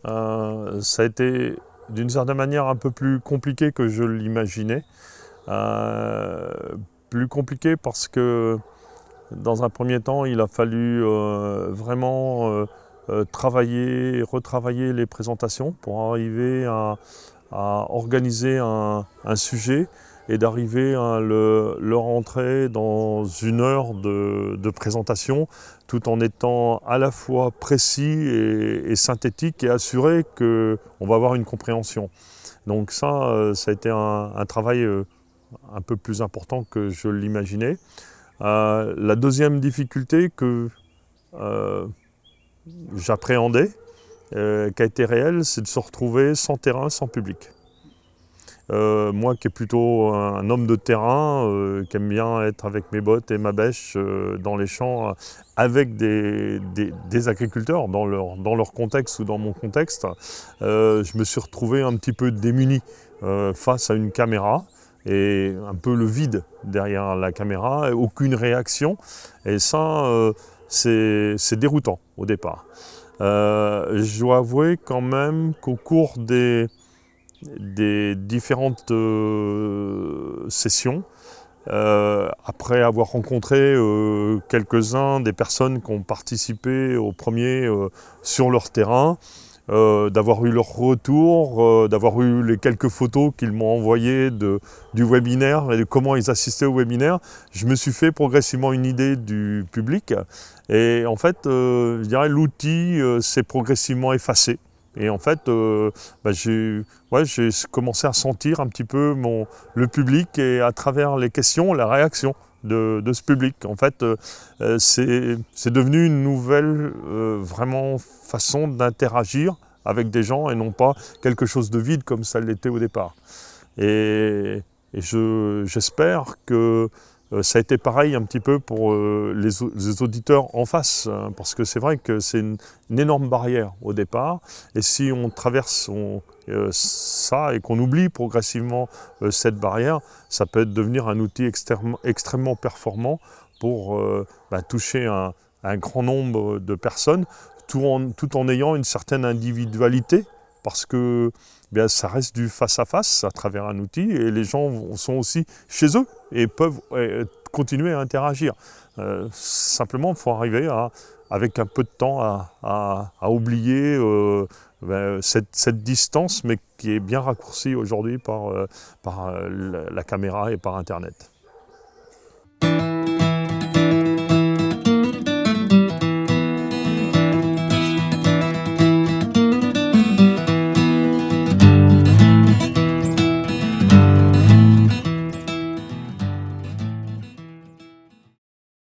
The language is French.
Ça a été d'une certaine manière un peu plus compliqué que je l'imaginais. Euh, Plus compliqué parce que dans un premier temps, il a fallu vraiment travailler, retravailler les présentations pour arriver à organiser un sujet et d'arriver à le rentrer dans une heure de présentation tout en étant à la fois précis et synthétique et assuré qu'on va avoir une compréhension. Donc ça a été un travail un peu plus important que je l'imaginais. La deuxième difficulté que euh, j'appréhendais, qui a été réelle, c'est de se retrouver sans terrain, sans public. Moi qui est plutôt un homme de terrain, qui aime bien être avec mes bottes et ma bêche dans les champs avec des agriculteurs dans leur contexte ou dans mon contexte, je me suis retrouvé un petit peu démuni face à une caméra et un peu le vide derrière la caméra, et aucune réaction. Et ça, c'est déroutant au départ. Je dois avouer quand même qu'au cours des différentes sessions, après avoir rencontré quelques-uns des personnes qui ont participé au premier sur leur terrain, d'avoir eu leur retour, d'avoir eu les quelques photos qu'ils m'ont envoyées du webinaire et de comment ils assistaient au webinaire, je me suis fait progressivement une idée du public. Et en fait, je dirais l'outil s'est progressivement effacé. Et en fait, j'ai commencé à sentir un petit peu le public et à travers les questions, la réaction de ce public. En fait, c'est devenu une nouvelle vraiment façon d'interagir avec des gens et non pas quelque chose de vide comme ça l'était au départ. Et j'espère que ça a été pareil un petit peu pour les auditeurs en face, hein, parce que c'est vrai que c'est une énorme barrière au départ. Et si on traverse ça et qu'on oublie progressivement cette barrière, ça peut devenir un outil extrêmement performant pour toucher un grand nombre de personnes, tout en ayant une certaine individualité, parce que ça reste du face-à-face à travers un outil et les gens sont aussi chez eux et peuvent continuer à interagir. Simplement, il faut arriver avec un peu de temps à oublier cette distance, mais qui est bien raccourcie aujourd'hui par la caméra et par Internet.